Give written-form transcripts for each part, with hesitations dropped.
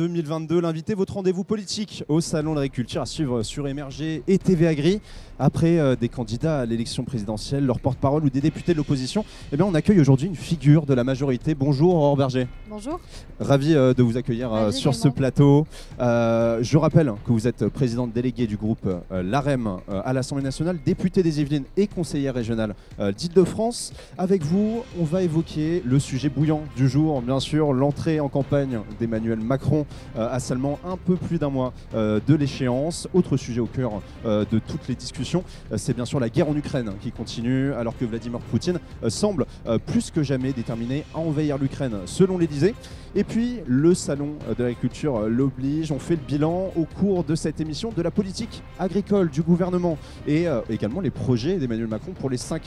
2022. L'invité, votre rendez-vous politique au Salon de l'Agriculture à suivre sur Émerger et TV Agri. Après des candidats à l'élection présidentielle, leur porte-parole ou des députés de l'opposition, eh bien, on accueille aujourd'hui une figure de la majorité. Bonjour Aurore Berger. Bonjour. Ravi de vous accueillir sur ce plateau. Je rappelle que vous êtes présidente déléguée du groupe l'AREM à l'Assemblée nationale, députée des Yvelines et conseillère régionale d'Île-de-France. Avec vous, on va évoquer le sujet bouillant du jour, bien sûr, l'entrée en campagne d'Emmanuel Macron à seulement un peu plus d'un mois de l'échéance. Autre sujet au cœur de toutes les discussions, c'est bien sûr la guerre en Ukraine qui continue alors que Vladimir Poutine semble plus que jamais déterminé à envahir l'Ukraine selon l'Élysée. Et puis le Salon de l'Agriculture l'oblige, on fait le bilan au cours de cette émission de la politique agricole du gouvernement et également les projets d'Emmanuel Macron pour les 5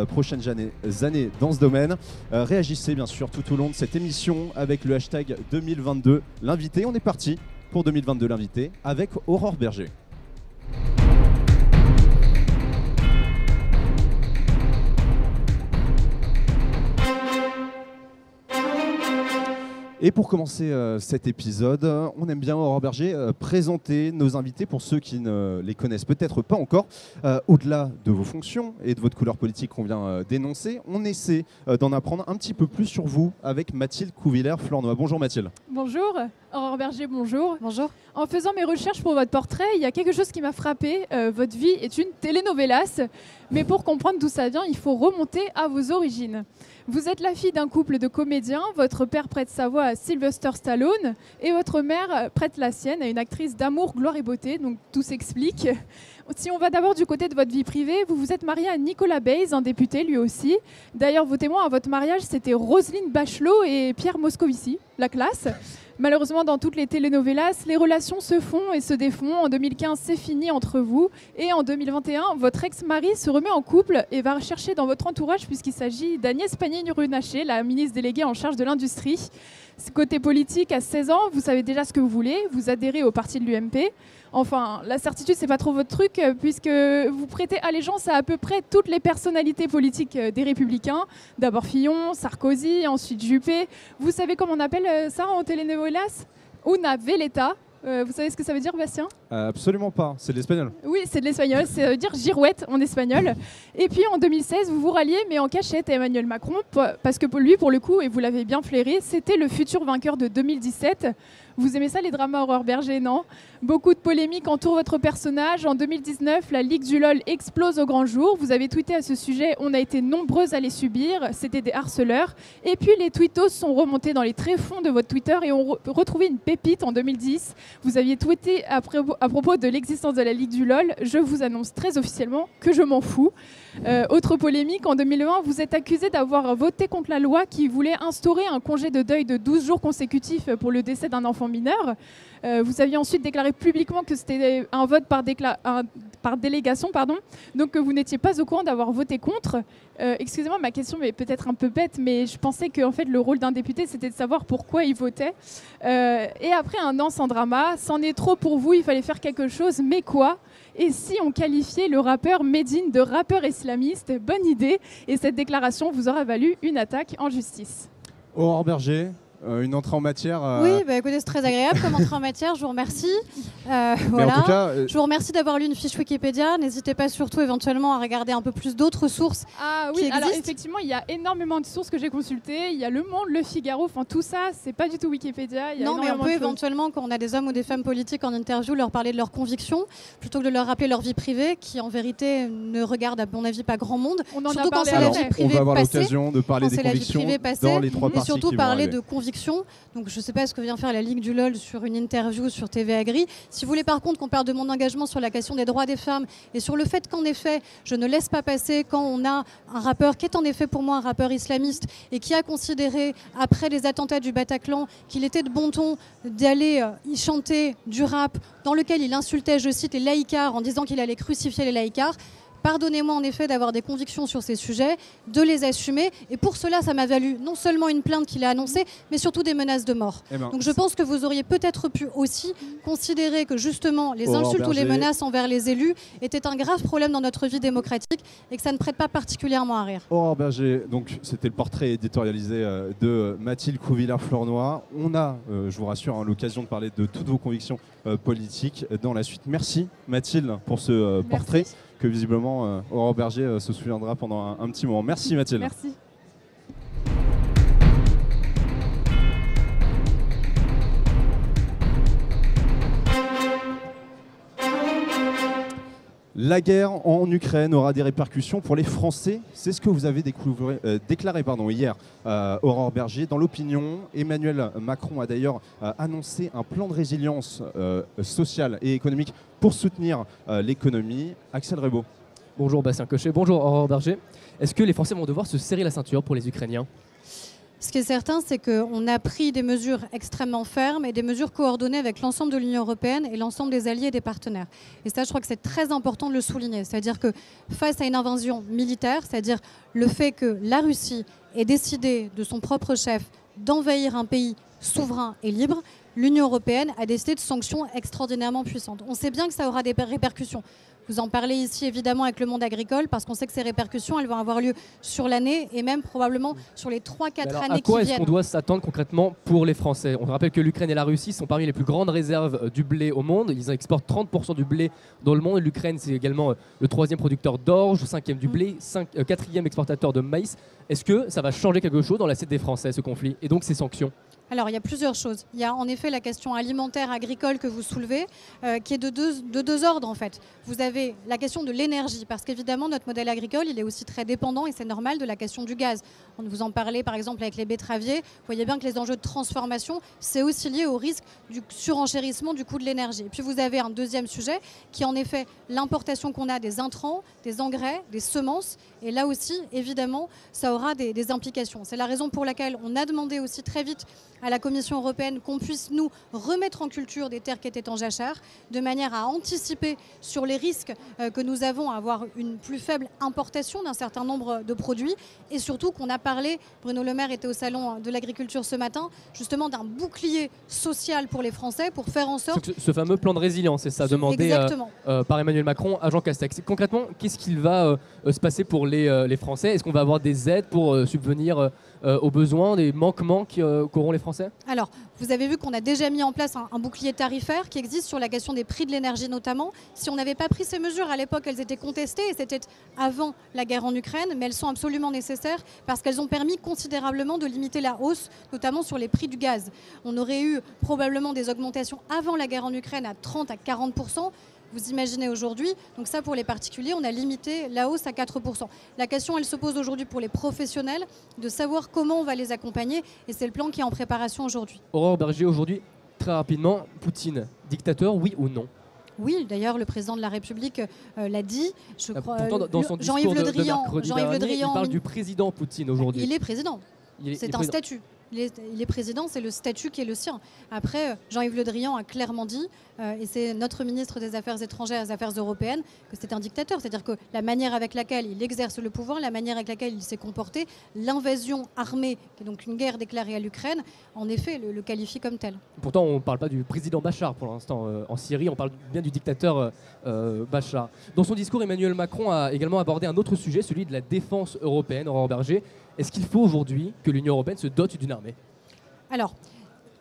prochaines années dans ce domaine. Réagissez bien sûr tout au long de cette émission avec le hashtag 2022 l'invité. On est parti pour 2022 l'invité avec Aurore Berger. Et pour commencer cet épisode, on aime bien, Aurore Berger, présenter nos invités pour ceux qui ne les connaissent peut-être pas encore. Au-delà de vos fonctions et de votre couleur politique qu'on vient d'énoncer, on essaie d'en apprendre un petit peu plus sur vous avec Mathilde Couvillère-Flornoy. Bonjour Mathilde. Bonjour. Aurore Berger, bonjour. Bonjour. En faisant mes recherches pour votre portrait, il y a quelque chose qui m'a frappée. Votre vie est une telenovelas, mais pour comprendre d'où ça vient, il faut remonter à vos origines. Vous êtes la fille d'un couple de comédiens, votre père prête sa voix à Sylvester Stallone et votre mère prête la sienne à une actrice d'amour, gloire et beauté, donc tout s'explique. Si on va d'abord du côté de votre vie privée, vous vous êtes mariée à Nicolas Bays, un député lui aussi. D'ailleurs, vos témoins à votre mariage, c'était Roselyne Bachelot et Pierre Moscovici, la classe. Malheureusement, dans toutes les telenovelas, les relations se font et se défont. En 2015, c'est fini entre vous. Et en 2021, votre ex-mari se remet en couple et va rechercher dans votre entourage, puisqu'il s'agit d'Agnès Pannier-Runacher, la ministre déléguée en charge de l'industrie. Côté politique, à 16 ans, vous savez déjà ce que vous voulez. Vous adhérez au parti de l'UMP. Enfin, la certitude, c'est pas trop votre truc, puisque vous prêtez allégeance à peu près toutes les personnalités politiques des Républicains. D'abord Fillon, Sarkozy, ensuite Juppé. Vous savez comment on appelle ça en telenovelas ? Una veleta. Vous savez ce que ça veut dire, Bastien ? Absolument pas, c'est de l'espagnol. Oui, c'est de l'espagnol, ça veut dire girouette en espagnol. Et puis en 2016, vous vous ralliez, mais en cachette, à Emmanuel Macron, parce que lui, pour le coup, et vous l'avez bien flairé, c'était le futur vainqueur de 2017. Vous aimez ça, les dramas Aurore Berger, non ? Beaucoup de polémiques entourent votre personnage. En 2019, la Ligue du LOL explose au grand jour. Vous avez tweeté à ce sujet, on a été nombreuses à les subir, c'était des harceleurs. Et puis les tweetos sont remontés dans les tréfonds de votre Twitter et ont retrouvé une pépite en 2010. Vous aviez tweeté à propos de l'existence de la Ligue du LOL, je vous annonce très officiellement que je m'en fous. Autre polémique, en 2020, vous êtes accusé d'avoir voté contre la loi qui voulait instaurer un congé de deuil de 12 jours consécutifs pour le décès d'un enfant mineur. Vous aviez ensuite déclaré publiquement que c'était un vote par délégation, donc que vous n'étiez pas au courant d'avoir voté contre. Excusez-moi, ma question est peut-être un peu bête, mais je pensais que en fait, le rôle d'un député, c'était de savoir pourquoi il votait. Et après un an sans drama, c'en est trop pour vous, il fallait faire quelque chose, mais quoi ? Et si on qualifiait le rappeur Medine de rappeur islamiste ? Bonne idée. Et cette déclaration vous aura valu une attaque en justice. Aurore Berger, une entrée en matière. Oui, écoutez, c'est très agréable comme entrée en matière, je vous remercie. Voilà. En tout cas, je vous remercie d'avoir lu une fiche Wikipédia. N'hésitez pas surtout éventuellement à regarder un peu plus d'autres sources qui existent. Alors effectivement, il y a énormément de sources que j'ai consultées. Il y a Le Monde, Le Figaro, enfin tout ça, c'est pas du tout Wikipédia. Non, mais on peut éventuellement, quand on a des hommes ou des femmes politiques en interview, leur parler de leurs convictions, plutôt que de leur rappeler leur vie privée, qui en vérité ne regarde à mon avis pas grand monde. Surtout quand c'est la vie privée on va avoir passée, l'occasion de parler des convictions dans les trois mais parties surtout qui parler vont de convictions. Donc je ne sais pas ce que vient faire la Ligue du LOL sur une interview sur TV Agri. Si vous voulez par contre qu'on parle de mon engagement sur la question des droits des femmes et sur le fait qu'en effet je ne laisse pas passer quand on a un rappeur qui est en effet pour moi un rappeur islamiste et qui a considéré après les attentats du Bataclan qu'il était de bon ton d'aller y chanter du rap dans lequel il insultait, je cite, les laïcards en disant qu'il allait crucifier les laïcards. Pardonnez-moi en effet d'avoir des convictions sur ces sujets, de les assumer. Et pour cela, ça m'a valu non seulement une plainte qu'il a annoncée, mais surtout des menaces de mort. Donc je pense que vous auriez peut-être pu aussi considérer que justement les insultes ou les menaces envers les élus étaient un grave problème dans notre vie démocratique et que ça ne prête pas particulièrement à rire. Aurore Bergé, donc c'était le portrait éditorialisé de Mathilde Couvillard-Flornoy. On a, je vous rassure, l'occasion de parler de toutes vos convictions politiques dans la suite. Merci Mathilde pour ce portrait que visiblement Aurore Bergé se souviendra pendant un petit moment. Merci Mathilde. Merci. La guerre en Ukraine aura des répercussions pour les Français. C'est ce que vous avez déclaré hier, Aurore Bergé. Dans l'opinion, Emmanuel Macron a d'ailleurs annoncé un plan de résilience sociale et économique pour soutenir l'économie. Axel Rebaud. Bonjour Bastien Cochet, bonjour Aurore Bergé. Est-ce que les Français vont devoir se serrer la ceinture pour les Ukrainiens ? Ce qui est certain, c'est qu'on a pris des mesures extrêmement fermes et des mesures coordonnées avec l'ensemble de l'Union européenne et l'ensemble des alliés et des partenaires. Et ça, je crois que c'est très important de le souligner. C'est-à-dire que face à une invasion militaire, c'est-à-dire le fait que la Russie ait décidé de son propre chef d'envahir un pays souverain et libre, l'Union européenne a décidé de sanctions extraordinairement puissantes. On sait bien que ça aura des répercussions. Vous en parlez ici évidemment avec le monde agricole parce qu'on sait que ces répercussions, elles vont avoir lieu sur l'année et même probablement sur les 3-4 années qui viennent. À quoi est-ce qu'on doit s'attendre concrètement pour les Français ? On rappelle que l'Ukraine et la Russie sont parmi les plus grandes réserves du blé au monde. Ils exportent 30% du blé dans le monde. L'Ukraine, c'est également le 3e producteur d'orge, 5e du blé, 4e exportateur de maïs. Est-ce que ça va changer quelque chose dans l'assiette des Français, ce conflit, et donc ces sanctions ? Alors, il y a plusieurs choses. Il y a en effet la question alimentaire, agricole que vous soulevez, qui est de deux ordres en fait. Vous avez la question de l'énergie, parce qu'évidemment, notre modèle agricole, il est aussi très dépendant, et c'est normal, de la question du gaz. On vous en parlait par exemple avec les betteraviers. Vous voyez bien que les enjeux de transformation, c'est aussi lié au risque du surenchérissement du coût de l'énergie. Et puis vous avez un deuxième sujet, qui est en effet l'importation qu'on a des intrants, des engrais, des semences. Et là aussi, évidemment, ça aura des implications. C'est la raison pour laquelle on a demandé aussi très vite à la Commission européenne qu'on puisse nous remettre en culture des terres qui étaient en jachère, de manière à anticiper sur les risques que nous avons à avoir une plus faible importation d'un certain nombre de produits, et surtout qu'on a parlé, Bruno Le Maire était au salon de l'agriculture ce matin, justement d'un bouclier social pour les Français, pour faire en sorte... Ce fameux plan de résilience, c'est ça, demandé par Emmanuel Macron à Jean Castex. Concrètement, qu'est-ce qu'il va se passer pour les Français ? Est-ce qu'on va avoir des aides pour subvenir aux besoins, des manquements qu'auront les Français ? Alors, vous avez vu qu'on a déjà mis en place un bouclier tarifaire qui existe sur la question des prix de l'énergie notamment. Si on n'avait pas pris ces mesures, à l'époque, elles étaient contestées et c'était avant la guerre en Ukraine, mais elles sont absolument nécessaires parce qu'elles ont permis considérablement de limiter la hausse, notamment sur les prix du gaz. On aurait eu probablement des augmentations avant la guerre en Ukraine à 30 à 40%. Vous imaginez aujourd'hui, donc ça pour les particuliers, on a limité la hausse à 4%. La question, elle se pose aujourd'hui pour les professionnels, de savoir comment on va les accompagner, et c'est le plan qui est en préparation aujourd'hui. Aurore Bergé, aujourd'hui, très rapidement, Poutine, dictateur, oui ou non ? Oui, d'ailleurs, le président de la République l'a dit. Je crois, pourtant, dans son discours de mercredi dernier, il parle du président Poutine aujourd'hui. Il est président. C'est un statut. Il est président, c'est le statut qui est le sien. Après, Jean-Yves Le Drian a clairement dit, et c'est notre ministre des Affaires étrangères et des Affaires européennes, que c'est un dictateur. C'est-à-dire que la manière avec laquelle il exerce le pouvoir, la manière avec laquelle il s'est comporté, l'invasion armée, qui est donc une guerre déclarée à l'Ukraine, en effet, le qualifie comme tel. Pourtant, on ne parle pas du président Bachar pour l'instant en Syrie, on parle bien du dictateur Bachar. Dans son discours, Emmanuel Macron a également abordé un autre sujet, celui de la défense européenne. Aurore Bergé, est-ce qu'il faut aujourd'hui que l'Union européenne se dote d'une armée ? Alors,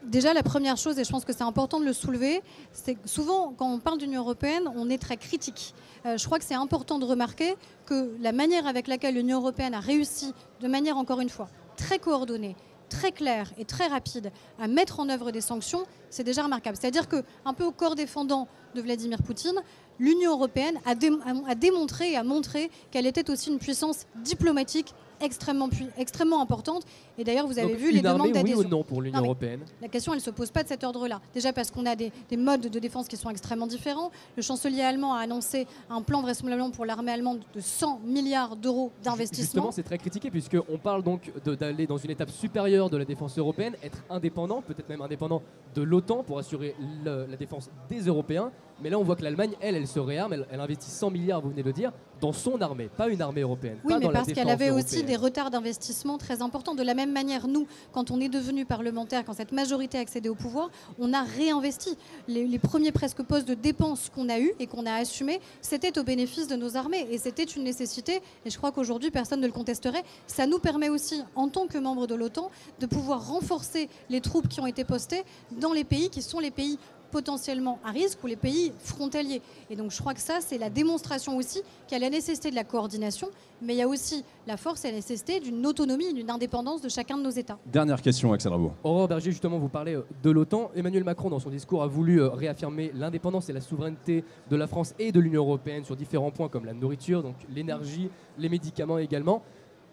déjà, la première chose, et je pense que c'est important de le soulever, c'est que souvent, quand on parle d'Union européenne, on est très critique. Je crois que c'est important de remarquer que la manière avec laquelle l'Union européenne a réussi, de manière, encore une fois, très coordonnée, très claire et très rapide, à mettre en œuvre des sanctions, c'est déjà remarquable. C'est-à-dire qu'un peu au corps défendant de Vladimir Poutine, l'Union européenne a démontré et a montré qu'elle était aussi une puissance diplomatique extrêmement importante. Et d'ailleurs, vous avez vu les demandes d'adhésion. Oui ou non pour l'Union européenne ? La question, elle ne se pose pas de cet ordre-là. Déjà parce qu'on a des modes de défense qui sont extrêmement différents. Le chancelier allemand a annoncé un plan vraisemblablement pour l'armée allemande de 100 milliards d'euros d'investissement. Justement, c'est très critiqué puisqu'on parle donc d'aller dans une étape supérieure de la défense européenne, être indépendant, peut-être même indépendant de l'OTAN pour assurer la défense des Européens. Mais là, on voit que l'Allemagne, elle se réarme, elle investit 100 milliards, vous venez de le dire, dans son armée, pas une armée européenne. Oui, pas mais dans la parce qu'elle défense avait aussi européenne. des retards d'investissement très importants. De la même manière, nous, quand on est devenu parlementaire, quand cette majorité a accédé au pouvoir, on a réinvesti. Les premiers presque postes de dépenses qu'on a eus et qu'on a assumés, c'était au bénéfice de nos armées. Et c'était une nécessité, et je crois qu'aujourd'hui, personne ne le contesterait. Ça nous permet aussi, en tant que membre de l'OTAN, de pouvoir renforcer les troupes qui ont été postées dans les pays qui sont les pays potentiellement à risque ou les pays frontaliers. Et donc je crois que ça, c'est la démonstration aussi qu'il y a la nécessité de la coordination, mais il y a aussi la force et la nécessité d'une autonomie, d'une indépendance de chacun de nos États. Dernière question, Axel Rabault. Aurore Berger, justement, vous parlez de l'OTAN. Emmanuel Macron, dans son discours, a voulu réaffirmer l'indépendance et la souveraineté de la France et de l'Union européenne sur différents points comme la nourriture, donc l'énergie, les médicaments également.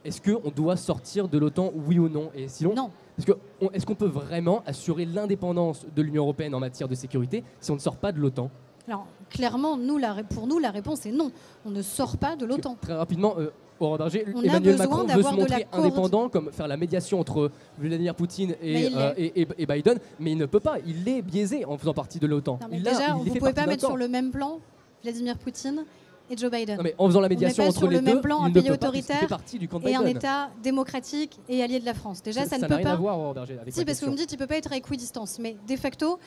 Est-ce qu'on doit sortir de l'OTAN, oui ou non? Et sinon, Non. est-ce qu'on peut vraiment assurer l'indépendance de l'Union européenne en matière de sécurité si on ne sort pas de l'OTAN? Alors clairement, pour nous, la réponse est non. On ne sort pas de l'OTAN. Très rapidement, Aurore Berger, On a Emmanuel besoin Macron veut d'avoir se de la montrer indépendant, comme faire la médiation entre Vladimir Poutine Mais et Biden, mais il ne peut pas. Il est biaisé en faisant partie de l'OTAN. Non, mais déjà, vous ne pouvez pas mettre sur le même plan Vladimir Poutine et Joe Biden. Non, mais en faisant la On met médiation pas entre sur les le même deux, plan il un ne pays peut pas, puisqu'il autoritaire fait partie du camp de et un Biden. État démocratique et allié de la France. Déjà, ça ne n'a peut rien à pas. voir, Aurore Berger, avec Si, ma parce que vous question. me dites qu'il ne peut pas être à équidistance. Mais de facto,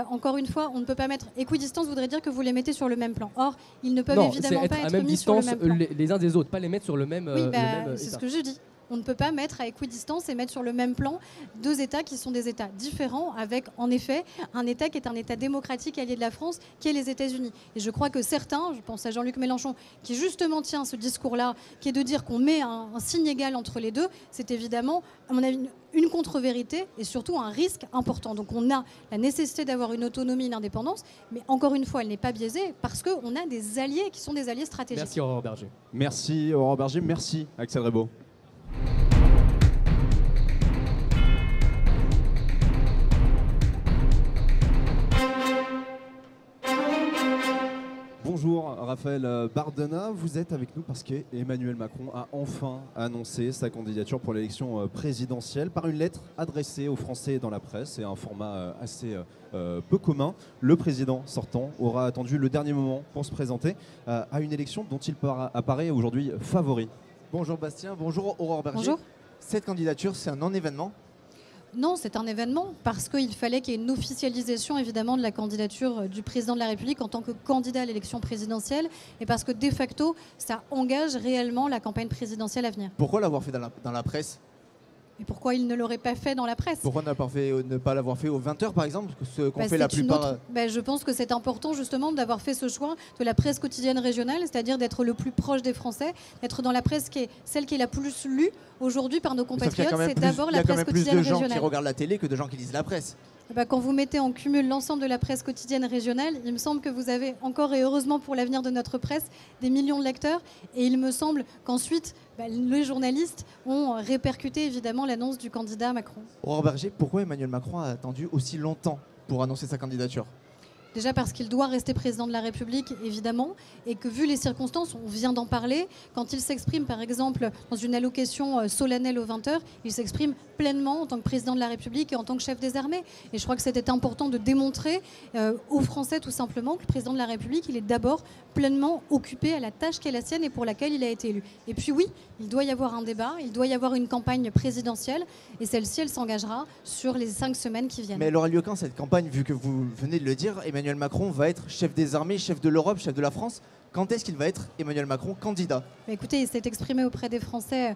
encore une fois, on ne peut pas mettre équidistance, voudrait dire que vous les mettez sur le même plan. Or, ils ne peuvent Non, c'est évidemment être pas à être même mis sur le distance même plan. les uns des autres, pas les mettre sur le même, Oui, le même c'est État. ce que je dis. On ne peut pas mettre à équidistance et mettre sur le même plan deux États qui sont des États différents, avec en effet un État qui est un État démocratique allié de la France, qui est les États-Unis. Et je crois que certains, je pense à Jean-Luc Mélenchon, qui justement tient ce discours-là, qui est de dire qu'on met un signe égal entre les deux, c'est évidemment, à mon avis, une contre-vérité et surtout un risque important. Donc on a la nécessité d'avoir une autonomie, une indépendance, mais encore une fois, elle n'est pas biaisée parce qu'on a des alliés qui sont des alliés stratégiques. Merci Aurore Berger. Merci Aurore Berger, merci Axel Rabault. Bonjour Raphaël Bardena, vous êtes avec nous parce qu'Emmanuel Macron a enfin annoncé sa candidature pour l'élection présidentielle par une lettre adressée aux Français dans la presse et un format assez peu commun. Le président sortant aura attendu le dernier moment pour se présenter à une élection dont il apparaît aujourd'hui favori. Bonjour Bastien, bonjour Aurore Berger. Bonjour. Cette candidature, c'est un non-événement? Non, c'est un événement parce qu'il fallait qu'il y ait une officialisation évidemment de la candidature du président de la République en tant que candidat à l'élection présidentielle et parce que de facto, ça engage réellement la campagne présidentielle à venir. Pourquoi l'avoir fait dans la presse? Et pourquoi il ne l'aurait pas fait dans la presse? Pourquoi ne pas l'avoir fait aux 20h par exemple, ce qu'ont fait la c'est une plupart je pense que c'est important justement d'avoir fait ce choix de la presse quotidienne régionale, c'est-à-dire d'être le plus proche des Français, d'être dans la presse qui est celle qui est la plus lue aujourd'hui par nos compatriotes, c'est d'abord la presse quotidienne Il y a quand même plus de gens régionale. qui regardent la télé que de gens qui lisent la presse. Quand vous mettez en cumul l'ensemble de la presse quotidienne régionale, il me semble que vous avez encore, et heureusement pour l'avenir de notre presse, des millions de lecteurs. Et il me semble qu'ensuite, les journalistes ont répercuté évidemment l'annonce du candidat Macron. Aurore Berger, pourquoi Emmanuel Macron a attendu aussi longtemps pour annoncer sa candidature? Déjà parce qu'il doit rester président de la République, évidemment, et que vu les circonstances, on vient d'en parler, quand il s'exprime par exemple dans une allocation solennelle aux 20h, il s'exprime pleinement en tant que président de la République et en tant que chef des armées. Et je crois que c'était important de démontrer aux Français tout simplement que le président de la République, il est d'abord pleinement occupé à la tâche qui est la sienne et pour laquelle il a été élu. Et puis oui, il doit y avoir un débat, il doit y avoir une campagne présidentielle, et celle-ci, elle s'engagera sur les 5 semaines qui viennent. Mais elle aura lieu quand cette campagne, vu que vous venez de le dire, Emmanuel Macron va être chef des armées, chef de l'Europe, chef de la France. Quand est-ce qu'il va être, Emmanuel Macron, candidat? Écoutez, il s'est exprimé auprès des Français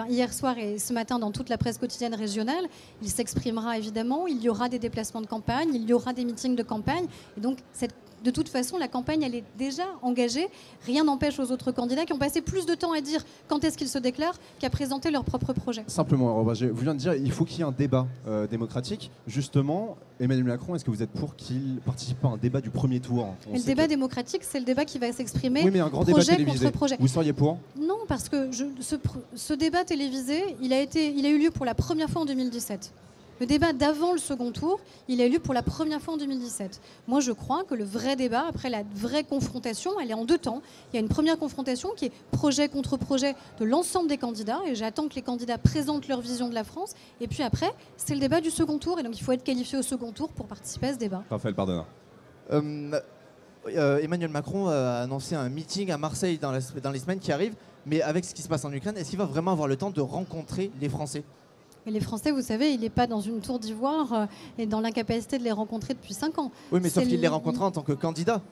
hier soir et ce matin dans toute la presse quotidienne régionale. Il s'exprimera évidemment, il y aura des déplacements de campagne, il y aura des meetings de campagne. Et donc, de toute façon, la campagne, elle est déjà engagée. Rien n'empêche aux autres candidats qui ont passé plus de temps à dire quand est-ce qu'ils se déclarent qu'à présenter leur propre projet. Simplement, vous venez de dire qu'il faut qu'il y ait un débat démocratique. Justement, Emmanuel Macron, est-ce que vous êtes pour qu'il participe à un débat du premier tour? Le débat démocratique, c'est le débat qui va s'exprimer oui, mais un grand projet débat télévisé. contre projet. Vous seriez pour? Non, parce que ce débat télévisé, il a eu lieu pour la première fois en 2017. Le débat d'avant le second tour, il a eu lieu pour la première fois en 2017. Moi, je crois que le vrai débat, après la vraie confrontation, elle est en 2 temps. Il y a une première confrontation qui est projet contre projet de l'ensemble des candidats, et j'attends que les candidats présentent leur vision de la France. Et puis après, c'est le débat du second tour, et donc il faut être qualifié au second tour pour participer à ce débat. Raphaël Bardena. Emmanuel Macron a annoncé un meeting à Marseille dans les semaines qui arrivent, mais avec ce qui se passe en Ukraine, est-ce qu'il va vraiment avoir le temps de rencontrer les Français ? Et les Français, vous savez, il n'est pas dans une tour d'ivoire et dans l'incapacité de les rencontrer depuis 5 ans. Oui, mais sauf qu'il les rencontrera en tant que candidat.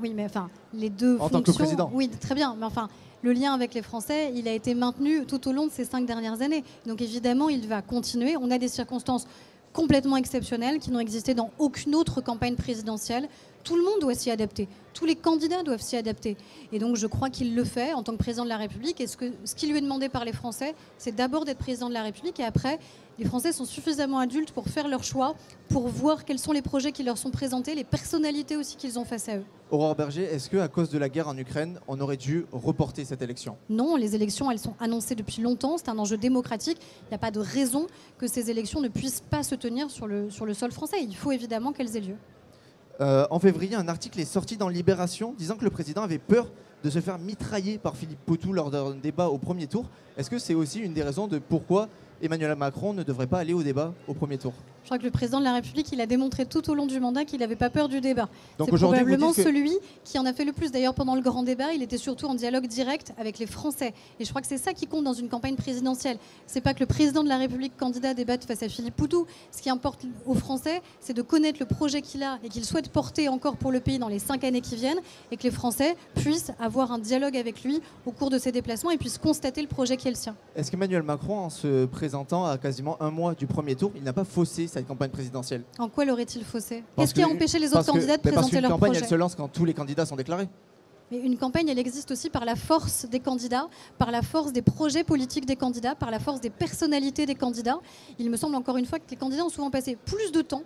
Oui, mais enfin, les deux en fonctions... tant que président. Oui, très bien, mais enfin... Le lien avec les Français, il a été maintenu tout au long de ces 5 dernières années. Donc évidemment, il va continuer. On a des circonstances complètement exceptionnelles qui n'ont existé dans aucune autre campagne présidentielle. Tout le monde doit s'y adapter. Tous les candidats doivent s'y adapter. Et donc je crois qu'il le fait en tant que président de la République. Et ce qui lui est demandé par les Français, c'est d'abord d'être président de la République. Et après, les Français sont suffisamment adultes pour faire leur choix, pour voir quels sont les projets qui leur sont présentés, les personnalités aussi qu'ils ont face à eux. Aurore Berger, est-ce qu'à cause de la guerre en Ukraine, on aurait dû reporter cette élection ? Non, les élections, elles sont annoncées depuis longtemps. C'est un enjeu démocratique. Il n'y a pas de raison que ces élections ne puissent pas se tenir sur le sol français. Il faut évidemment qu'elles aient lieu. En février, un article est sorti dans Libération disant que le président avait peur de se faire mitrailler par Philippe Poutou lors d'un débat au premier tour. Est-ce que c'est aussi une des raisons de pourquoi Emmanuel Macron ne devrait pas aller au débat au premier tour ? Je crois que le président de la République, il a démontré tout au long du mandat qu'il n'avait pas peur du débat. Donc c'est probablement celui qui en a fait le plus. D'ailleurs, pendant le grand débat, il était surtout en dialogue direct avec les Français. Et je crois que c'est ça qui compte dans une campagne présidentielle. C'est pas que le président de la République candidat débatte face à Philippe Poutou. Ce qui importe aux Français, c'est de connaître le projet qu'il a et qu'il souhaite porter encore pour le pays dans les 5 années qui viennent, et que les Français puissent avoir un dialogue avec lui au cours de ses déplacements et puissent constater le projet qui est le sien. Est-ce qu'Emmanuel Macron, en se présentant à quasiment un mois du premier tour, il n'a pas faussé cette campagne présidentielle ? En quoi l'aurait-il faussé ? Qu'est-ce qui a empêché les autres candidats de présenter leur projet ? Parce qu'une campagne, elle se lance quand tous les candidats sont déclarés. Mais une campagne, elle existe aussi par la force des candidats, par la force des projets politiques des candidats, par la force des personnalités des candidats. Il me semble encore une fois que les candidats ont souvent passé plus de temps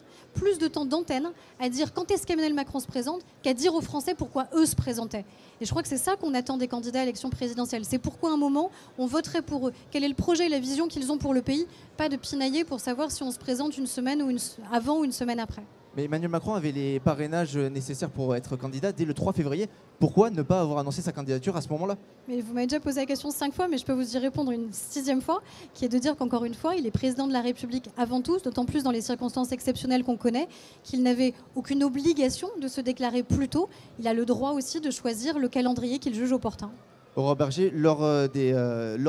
d'antenne à dire quand est-ce qu'Emmanuel Macron se présente qu'à dire aux Français pourquoi eux se présentaient. Et je crois que c'est ça qu'on attend des candidats à l'élection présidentielle. C'est pourquoi à un moment, on voterait pour eux. Quel est le projet et la vision qu'ils ont pour le pays ? Pas de pinailler pour savoir si on se présente une semaine avant ou une semaine après. Mais Emmanuel Macron avait les parrainages nécessaires pour être candidat dès le 3 février. Pourquoi ne pas avoir annoncé sa candidature à ce moment-là ? Mais vous m'avez déjà posé la question 5 fois, mais je peux vous y répondre une 6e fois, qui est de dire qu'encore une fois, il est président de la République avant tout, d'autant plus dans les circonstances exceptionnelles qu'on connaît, qu'il n'avait aucune obligation de se déclarer plus tôt. Il a le droit aussi de choisir le calendrier qu'il juge opportun. Aurore Berger, lors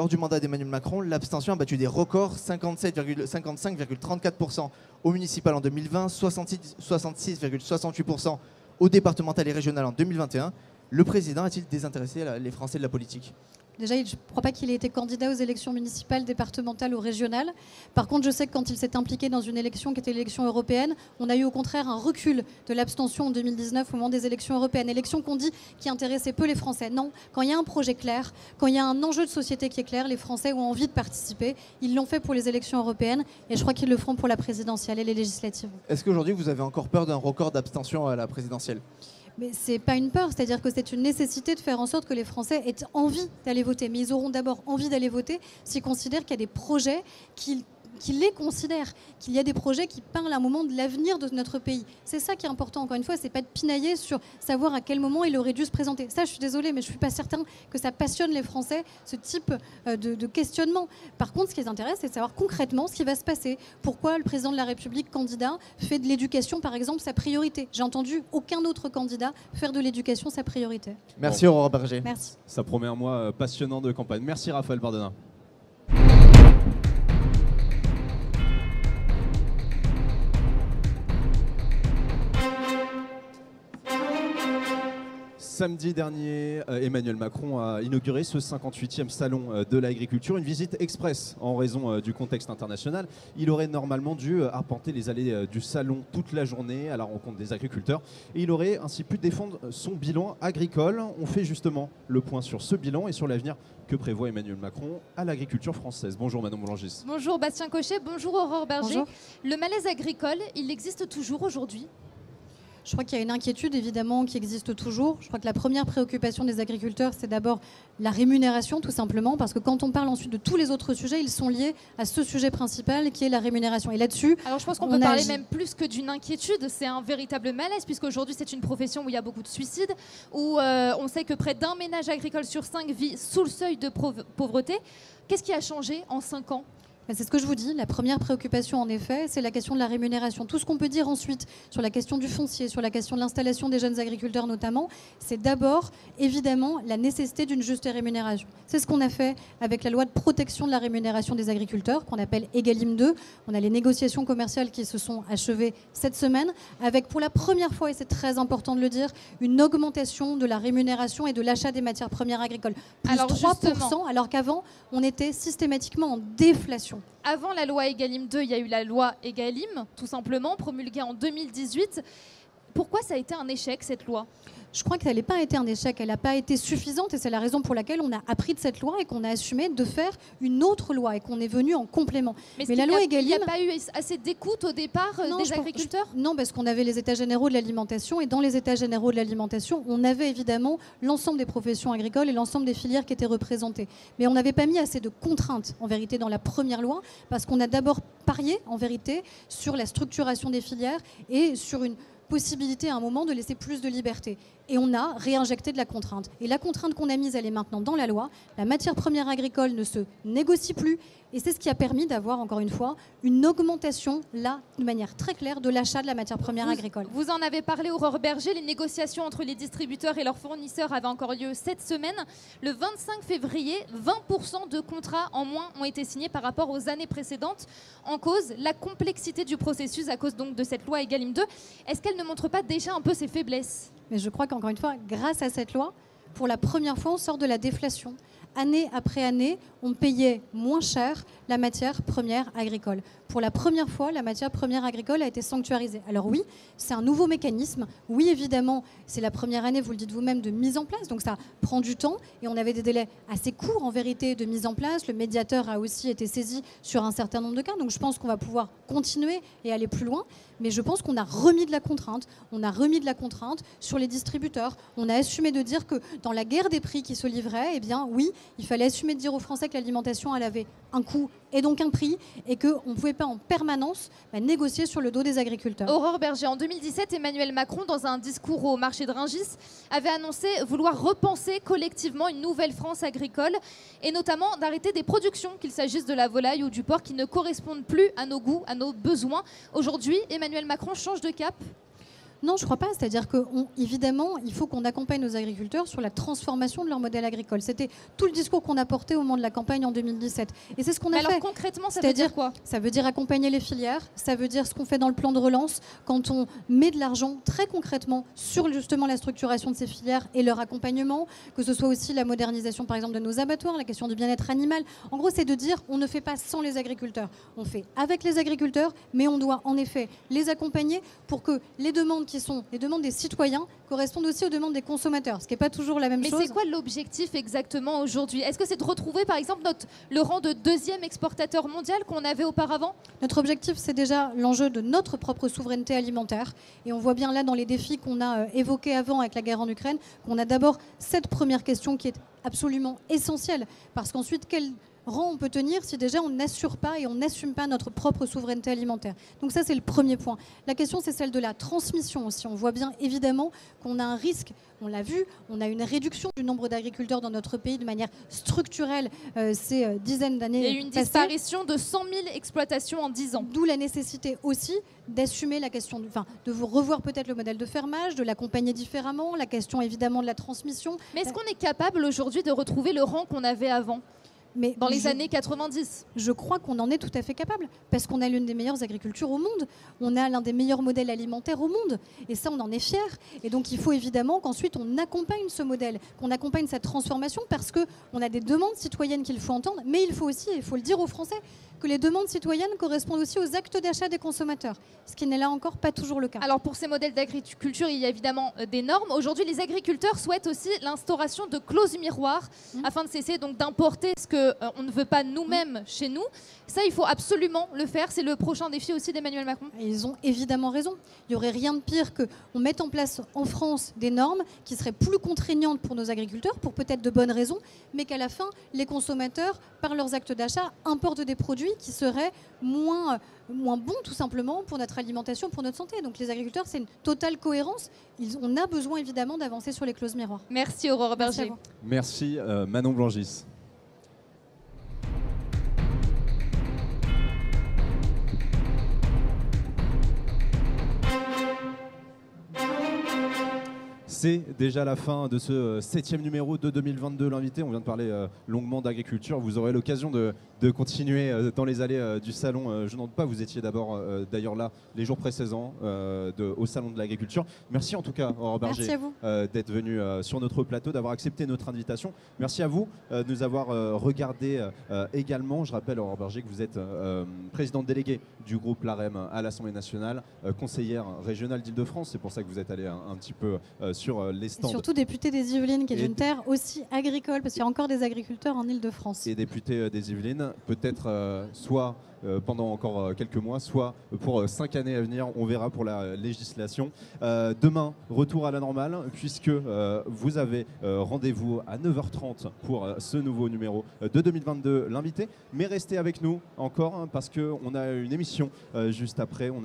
du mandat d'Emmanuel Macron, l'abstention a battu des records, 55,34% au municipal en 2020, 66,68% au départemental et régional en 2021. Le président a-t-il désintéressé les Français de la politique ? Déjà, je ne crois pas qu'il ait été candidat aux élections municipales, départementales ou régionales. Par contre, je sais que quand il s'est impliqué dans une élection qui était l'élection européenne, on a eu au contraire un recul de l'abstention en 2019 au moment des élections européennes. Élections qu'on dit qui intéressaient peu les Français. Non, quand il y a un projet clair, quand il y a un enjeu de société qui est clair, les Français ont envie de participer. Ils l'ont fait pour les élections européennes et je crois qu'ils le feront pour la présidentielle et les législatives. Est-ce qu'aujourd'hui, vous avez encore peur d'un record d'abstention à la présidentielle ? Mais ce n'est pas une peur, c'est-à-dire que c'est une nécessité de faire en sorte que les Français aient envie d'aller voter. Mais ils auront d'abord envie d'aller voter s'ils considèrent qu'il y a des projets qui les considèrent, qu'il y a des projets qui parlent à un moment de l'avenir de notre pays. C'est ça qui est important, encore une fois, c'est pas de pinailler sur savoir à quel moment il aurait dû se présenter. Ça, je suis désolée, mais je suis pas certain que ça passionne les Français, ce type de questionnement. Par contre, ce qui les intéresse, c'est de savoir concrètement ce qui va se passer. Pourquoi le président de la République, candidat, fait de l'éducation, par exemple, sa priorité. J'ai entendu aucun autre candidat faire de l'éducation sa priorité. Merci Aurore Berger. Merci. Ça promet un mois passionnant de campagne. Merci Raphaël Bardena. Samedi dernier, Emmanuel Macron a inauguré ce 58e salon de l'agriculture, une visite express en raison du contexte international. Il aurait normalement dû arpenter les allées du salon toute la journée à la rencontre des agriculteurs et il aurait ainsi pu défendre son bilan agricole. On fait justement le point sur ce bilan et sur l'avenir que prévoit Emmanuel Macron à l'agriculture française. Bonjour Manon Boulangis. Bonjour Bastien Cochet, bonjour Aurore Berger. Bonjour. Le malaise agricole, il existe toujours aujourd'hui ? Je crois qu'il y a une inquiétude évidemment qui existe toujours. Je crois que la première préoccupation des agriculteurs, c'est d'abord la rémunération tout simplement, parce que quand on parle ensuite de tous les autres sujets, ils sont liés à ce sujet principal qui est la rémunération. Et là-dessus, alors je pense qu'on peut parler même plus que d'une inquiétude, c'est un véritable malaise, puisqu'aujourd'hui c'est une profession où il y a beaucoup de suicides, où on sait que près d'un ménage agricole sur 5 vit sous le seuil de pauvreté. Qu'est-ce qui a changé en 5 ans ? C'est ce que je vous dis. La première préoccupation, en effet, c'est la question de la rémunération. Tout ce qu'on peut dire ensuite sur la question du foncier, sur la question de l'installation des jeunes agriculteurs notamment, c'est d'abord, évidemment, la nécessité d'une juste rémunération. C'est ce qu'on a fait avec la loi de protection de la rémunération des agriculteurs, qu'on appelle Egalim 2. On a les négociations commerciales qui se sont achevées cette semaine, avec pour la première fois, et c'est très important de le dire, une augmentation de la rémunération et de l'achat des matières premières agricoles. Plus Alors 3%, alors qu'avant, on était systématiquement en déflation. Avant la loi Egalim 2, il y a eu la loi Egalim, tout simplement, promulguée en 2018. Pourquoi ça a été un échec, cette loi ? Je crois qu'elle n'a pas été un échec, elle n'a pas été suffisante et c'est la raison pour laquelle on a appris de cette loi et qu'on a assumé de faire une autre loi et qu'on est venu en complément. Mais la loi Egalim... Il n'y a pas eu assez d'écoute au départ des agriculteurs ? Non, parce qu'on avait les états généraux de l'alimentation et dans les états généraux de l'alimentation, on avait évidemment l'ensemble des professions agricoles et l'ensemble des filières qui étaient représentées. Mais on n'avait pas mis assez de contraintes, en vérité, dans la première loi, parce qu'on a d'abord parié, en vérité, sur la structuration des filières et sur une possibilité à un moment de laisser plus de liberté. Et on a réinjecté de la contrainte. Et la contrainte qu'on a mise, elle est maintenant dans la loi. La matière première agricole ne se négocie plus. Et c'est ce qui a permis d'avoir, encore une fois, une augmentation, là, de manière très claire, de l'achat de la matière première agricole. Vous en avez parlé, Aurore Berger. Les négociations entre les distributeurs et leurs fournisseurs avaient encore lieu cette semaine. Le 25 février, 20% de contrats en moins ont été signés par rapport aux années précédentes. En cause, la complexité du processus à cause donc de cette loi Egalim 2. Est-ce qu'elle ne montre pas déjà un peu ses faiblesses ? Mais je crois qu'encore une fois, grâce à cette loi, pour la première fois, on sort de la déflation. Année après année, on payait moins cher la matière première agricole. Pour la première fois, la matière première agricole a été sanctuarisée. Alors oui, c'est un nouveau mécanisme. Oui, évidemment, c'est la première année, vous le dites vous-même, de mise en place. Donc ça prend du temps et on avait des délais assez courts en vérité de mise en place. Le médiateur a aussi été saisi sur un certain nombre de cas. Donc je pense qu'on va pouvoir continuer et aller plus loin. Mais je pense qu'on a remis de la contrainte. On a remis de la contrainte sur les distributeurs. On a assumé de dire que dans la guerre des prix qui se livrait, eh bien oui, il fallait assumer de dire aux Français que l'alimentation, elle avait un coût et donc un prix et qu'on ne pouvait pas en permanence négocier sur le dos des agriculteurs. Aurore Berger, en 2017, Emmanuel Macron, dans un discours au marché de Rungis, avait annoncé vouloir repenser collectivement une nouvelle France agricole et notamment d'arrêter des productions, qu'il s'agisse de la volaille ou du porc, qui ne correspondent plus à nos goûts, à nos besoins. Aujourd'hui, Emmanuel Macron change de cap ? Non, je ne crois pas. C'est-à-dire qu'évidemment, il faut qu'on accompagne nos agriculteurs sur la transformation de leur modèle agricole. C'était tout le discours qu'on a porté au moment de la campagne en 2017. Et c'est ce qu'on a fait. Alors concrètement, ça veut dire quoi ? Ça veut dire accompagner les filières. Ça veut dire ce qu'on fait dans le plan de relance quand on met de l'argent très concrètement sur justement la structuration de ces filières et leur accompagnement, que ce soit aussi la modernisation par exemple de nos abattoirs, la question du bien-être animal. En gros, c'est de dire on ne fait pas sans les agriculteurs. On fait avec les agriculteurs, mais on doit en effet les accompagner pour que les demandes qui sont les demandes des citoyens correspondent aussi aux demandes des consommateurs, ce qui n'est pas toujours la même chose. Mais c'est quoi l'objectif exactement aujourd'hui ? Est-ce que c'est de retrouver par exemple le rang de deuxième exportateur mondial qu'on avait auparavant ? Notre objectif, c'est déjà l'enjeu de notre propre souveraineté alimentaire. Et on voit bien là dans les défis qu'on a évoqués avant avec la guerre en Ukraine, qu'on a d'abord cette première question qui est absolument essentielle. Parce qu'ensuite, quel rang on peut tenir si déjà on n'assure pas et on n'assume pas notre propre souveraineté alimentaire. Donc ça, c'est le premier point. La question, c'est celle de la transmission aussi. On voit bien évidemment qu'on a un risque, on l'a vu, on a une réduction du nombre d'agriculteurs dans notre pays de manière structurelle ces dizaines d'années. Il y a eu une disparition de 100 000 exploitations en 10 ans. D'où la nécessité aussi d'assumer la question, de vous revoir peut-être le modèle de fermage, de l'accompagner différemment, la question évidemment de la transmission. Mais est-ce qu'on est capable aujourd'hui de retrouver le rang qu'on avait avant ? Mais dans les années 90. Je crois qu'on en est tout à fait capable, parce qu'on a l'une des meilleures agricultures au monde, on a l'un des meilleurs modèles alimentaires au monde, et ça on en est fiers. Et donc il faut évidemment qu'ensuite on accompagne ce modèle, qu'on accompagne cette transformation, parce qu'on a des demandes citoyennes qu'il faut entendre, mais il faut aussi, il faut le dire aux Français, que les demandes citoyennes correspondent aussi aux actes d'achat des consommateurs, ce qui n'est là encore pas toujours le cas. Alors pour ces modèles d'agriculture, il y a évidemment des normes. Aujourd'hui, les agriculteurs souhaitent aussi l'instauration de clauses miroirs afin de cesser donc d'importer ce qu'on ne veut pas nous-mêmes chez nous. Ça, il faut absolument le faire. C'est le prochain défi aussi d'Emmanuel Macron. Et ils ont évidemment raison. Il n'y aurait rien de pire qu'on mette en place en France des normes qui seraient plus contraignantes pour nos agriculteurs, pour peut-être de bonnes raisons, mais qu'à la fin, les consommateurs, par leurs actes d'achat, importent des produits qui seraient moins bons tout simplement pour notre alimentation, pour notre santé. Donc les agriculteurs, c'est une totale cohérence. On a besoin évidemment d'avancer sur les clauses miroirs. Merci Aurore Berger. Merci Manon Blangis. C'est déjà la fin de ce 7e numéro de 2022. L'invité, on vient de parler longuement d'agriculture. Vous aurez l'occasion de continuer dans les allées du salon. Je n'en doute pas, vous étiez d'abord d'ailleurs là les jours précédents au salon de l'agriculture. Merci en tout cas, Aurore Berger, d'être venu sur notre plateau, d'avoir accepté notre invitation. Merci à vous de nous avoir regardé également. Je rappelle, Aurore Berger, que vous êtes présidente déléguée du groupe l'AREM à l'Assemblée nationale, conseillère régionale d'Île-de-France. C'est pour ça que vous êtes allée un petit peu sur les stands. Et surtout députée des Yvelines, qui est une terre aussi agricole, parce qu'il y a encore des agriculteurs en Île-de-France. Et députée des Yvelines, peut-être soit pendant encore quelques mois, soit pour 5 années à venir, on verra pour la législation. Demain, retour à la normale, puisque vous avez rendez-vous à 9h30 pour ce nouveau numéro de 2022, l'invité. Mais restez avec nous encore, hein, parce qu'on a une émission juste après. On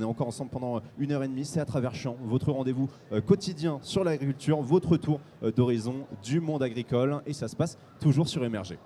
est encore ensemble pendant 1h30. C'est À Travers Champs, votre rendez-vous quotidien sur l'agriculture, votre tour d'horizon du monde agricole. Et ça se passe toujours sur Émerger.